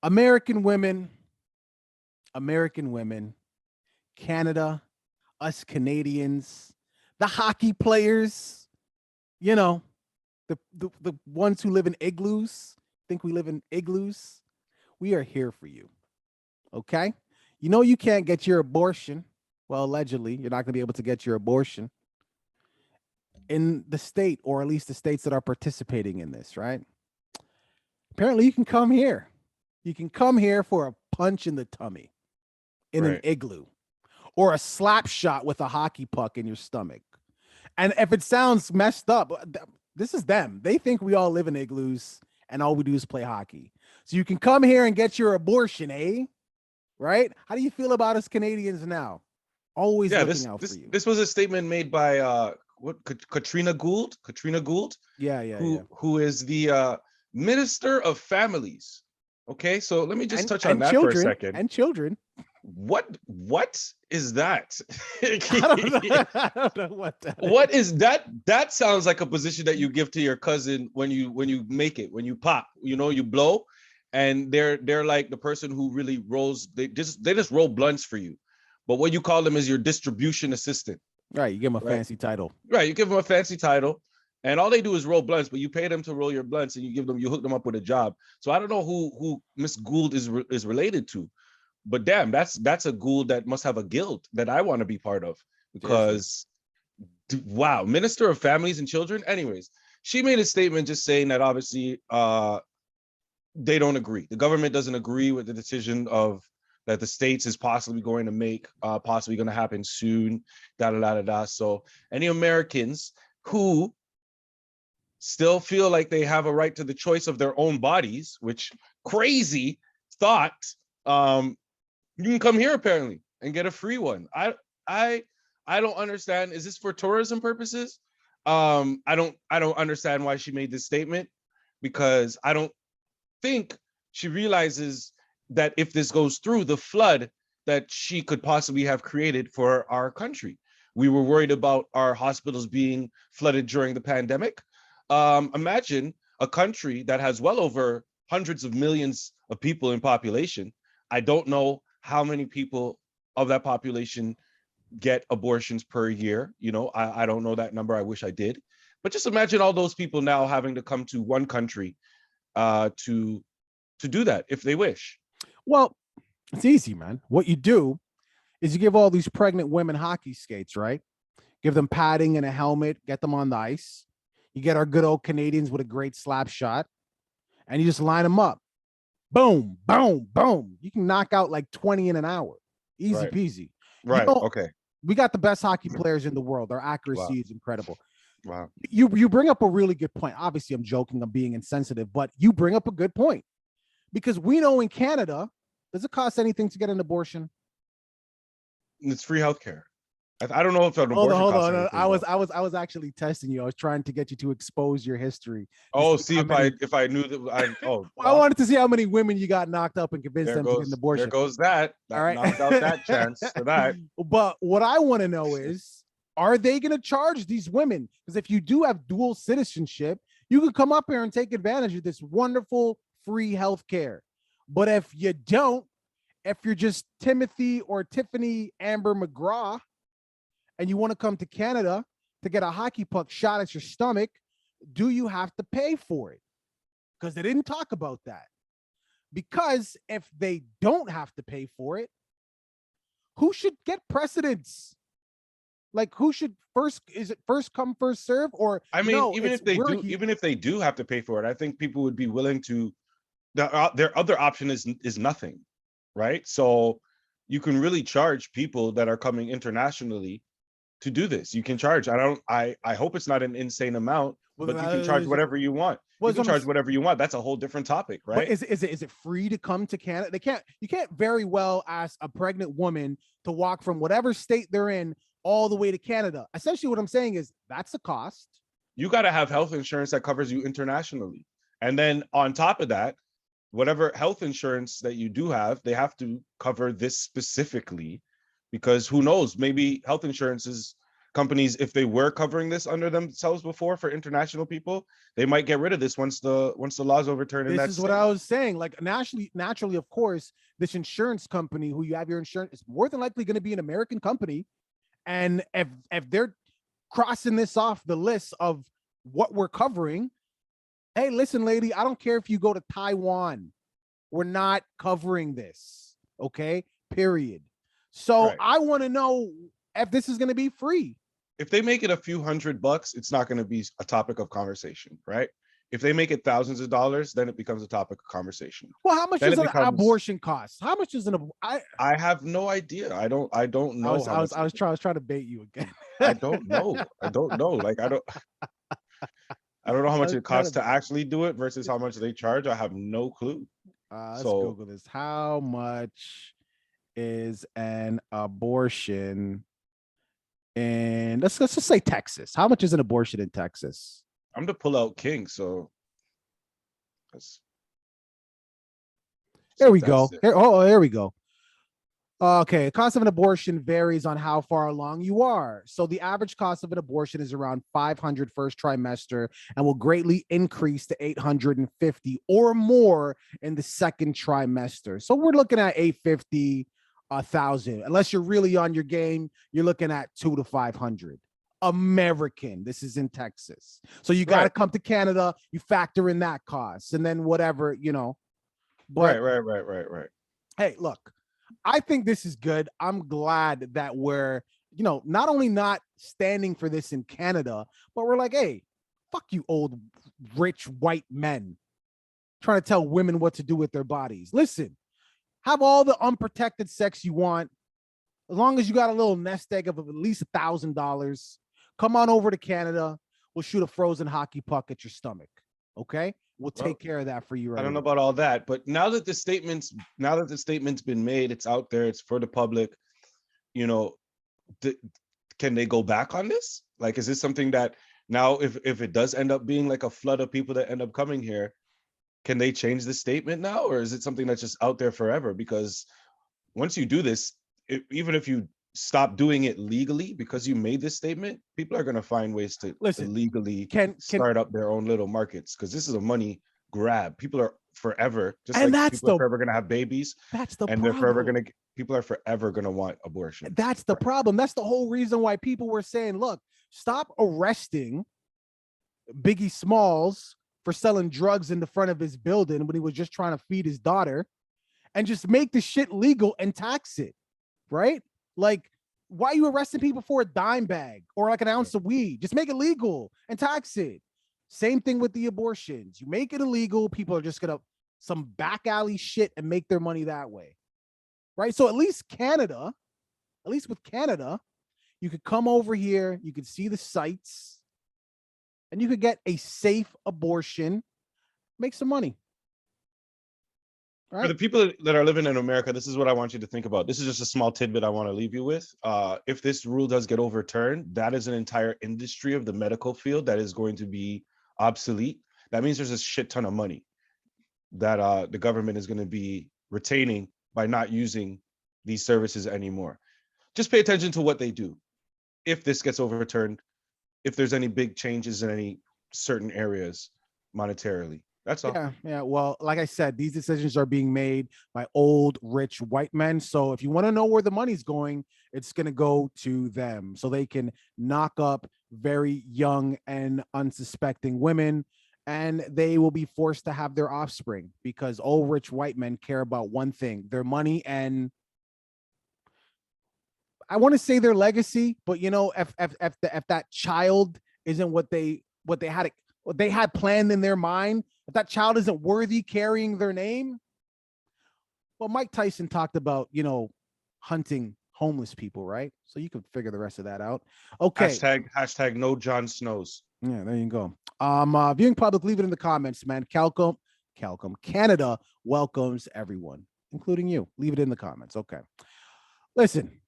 American women, American women, Canada, us Canadians, the hockey players, you know, the ones who live in igloos, think we live in igloos. We are here for you. Okay? You know you can't get your abortion. Well, allegedly, you're not going to be able to get your abortion in the state, or at least the states that are participating in this, right? Apparently, you can come here. You can come here for a punch in the tummy in an Right. igloo or a slap shot with a hockey puck in your stomach. And if it sounds messed up, this is them. They think we all live in igloos and all we do is play hockey. So you can come here and get your abortion, eh? Right? How do you feel about us Canadians now? Always Yeah, looking this out for this you. this was a statement made by Katrina Gould, Yeah, yeah, yeah. who is the Minister of Families. Okay, so let me just And touch on and that for a children second. and children. What is that? I don't know. I don't know what that What is. is that? That sounds like a position that you give to your cousin when you make it, when you pop, you blow, and they're like the person who really rolls. They just roll blunts for you, but what you call them is your distribution assistant, Right, you give them a right? fancy title. Right. You give them a fancy title, and all they do is roll blunts, but you pay them to roll your blunts, and you hook them up with a job. So I don't know who Miss Gould is related to, but damn, that's a Gould that must have a guild that I want to be part of Seriously. because wow, Minister of Families and Children. Anyways, she made a statement just saying that obviously they don't agree. The government doesn't agree with the decision of that the states is possibly going to make, possibly going to happen soon. Da da da da da. So any Americans who still feel like they have a right to the choice of their own bodies, which crazy thought, you can come here apparently and get a free one. I I don't understand. Is this for tourism purposes? I don't understand why she made this statement because I don't think she realizes that if this goes through, the flood that she could possibly have created for our country. We were worried about our hospitals being flooded during the pandemic. Imagine a country that has well over hundreds of millions of people in population. I don't know how many people of that population get abortions per year. I don't know that number. I wish I did. But just imagine all those people now having to come to one country to do that if they wish. Well, it's easy, man. What you do is you give all these pregnant women hockey skates, right? Give them padding and a helmet, get them on the ice. You get our good old Canadians with a great slap shot, and you just line them up. Boom, boom, boom. You can knock out like 20 in an hour. Easy Right. peasy. You Right. know, Okay. we got the best hockey players in the world. Their Wow. accuracy is incredible. Wow. You bring up a really good point. Obviously, I'm joking, I'm being insensitive, but you bring up a good point. Because we know in Canada, does it cost anything to get an abortion? It's free healthcare. I don't know if an Hold on, abortion hold costs on. anything though. I was actually testing you. I was trying to get you to expose your history to Oh, see see how many. if I knew that I wanted to see how many women you got knocked up and convinced there them to get an goes there abortion. goes that All that right. knocked out that chance for that. But what I want to know is, are they going to charge these women? Because if you do have dual citizenship, you can come up here and take advantage of this wonderful free health care. But if you don't, if you're just Timothy or Tiffany Amber McGraw and you want to come to Canada to get a hockey puck shot at your stomach, do you have to pay for it? Because they didn't talk about that. Because if they don't have to pay for it, who should get precedence? Like, who should first? Is it first come first serve, or I mean, no? It's we're here. even if they do have to pay for it, I think people would be willing to. Their other option is nothing, right? So you can really charge people that are coming internationally to do this. You can charge. I hope it's not an insane amount, Well, but you can charge whatever you want. You can charge whatever you want. That's a whole different topic, but right? is it free to come to Canada? You can't very well ask a pregnant woman to walk from whatever state they're in all the way to Canada. Essentially, what I'm saying is that's a cost. You got to have health insurance that covers you internationally. And then on top of that, whatever health insurance that you do have, they have to cover this specifically because who knows, maybe health insurance is companies, if they were covering this under themselves before for international people, they might get rid of this once the law's overturned in This that is state. what I was saying. Like naturally, of course, this insurance company who you have your insurance is more than likely going to be an American company. And if they're crossing this off the list of what we're covering, hey, listen, lady, I don't care if you go to Taiwan. We're not covering this. Okay. Period. So Right. I want to know if this is going to be free. If they make it a few $100, it's not going to be a topic of conversation, right? If they make it thousands of dollars, then it becomes a topic of conversation. Well, how much Then does it an becomes, abortion cost? How much does I have no idea. I don't know how much. I was trying to bait you again. I don't know. I don't know. Like I don't know how I much was it trying costs to actually do it versus how much they charge. I have no clue. let's So Google this. How much is an abortion in let's just say Texas? How much is an abortion in Texas? I'm the pull-out king. So that's There we that's go. it. There we go. Okay, the cost of an abortion varies on how far along you are. So the average cost of an abortion is around 500 first trimester and will greatly increase to 850 or more in the second trimester. So we're looking at 850, 1,000. Unless you're really on your game, you're looking at 200 to 500. American. This is in Texas. So you got to Right. come to Canada, you factor in that cost and then whatever, But Right. hey, look, I think this is good. I'm glad that we're, not only not standing for this in Canada, but we're like, hey, fuck you, old rich white men trying to tell women what to do with their bodies. Listen, have all the unprotected sex you want, as long as you got a little nest egg of at least $1,000. Come on over to Canada. We'll shoot a frozen hockey puck at your stomach. Okay, we'll Well, take care of that for you right I don't know away. about all that, but now that the statement's been made, it's out there, it's for the public. You know, can they go back on this? Like, is this something that now, if it does end up being like a flood of people that end up coming here, can they change the statement now, or is it something that's just out there forever? Because once you do this, even if you stop doing it legally because you made this statement, people are going to find ways to Listen, illegally can start up their own little markets, because this is a money grab. People are forever, just and like people are forever going to have babies, that's the and they're forever problem. people are forever going to want abortions. That's the problem. That's the whole reason why people were saying, look, stop arresting Biggie Smalls for selling drugs in the front of his building when he was just trying to feed his daughter, and just make the shit legal and tax it, right? Like, why are you arresting people for a dime bag or like an ounce of weed? Just make it legal and tax it. Same thing with the abortions. You make it illegal, people are just gonna some back alley shit and make their money that way, right? So at least with Canada, you could come over here, you could see the sights, and you could get a safe abortion, make some money. For the people that are living in America, this is what I want you to think about. This is just a small tidbit I want to leave you with. If this rule does get overturned, that is an entire industry of the medical field that is going to be obsolete. That means there's a shit ton of money that the government is going to be retaining by not using these services anymore. Just pay attention to what they do. If this gets overturned, if there's any big changes in any certain areas monetarily. That's all. Yeah. Well, like I said, these decisions are being made by old, rich white men. So if you want to know where the money's going, it's going to go to them so they can knock up very young and unsuspecting women, and they will be forced to have their offspring because old, rich white men care about one thing, their money. And I want to say their legacy, but if that child isn't what they had planned in their mind, if that child isn't worthy carrying their name, well, Mike Tyson talked about, hunting homeless people, right? So you can figure the rest of that out. Okay. Hashtag no Jon Snows. Yeah, there you go. Viewing public, leave it in the comments, man. Calcom, Canada welcomes everyone, including you. Leave it in the comments. Okay. Listen,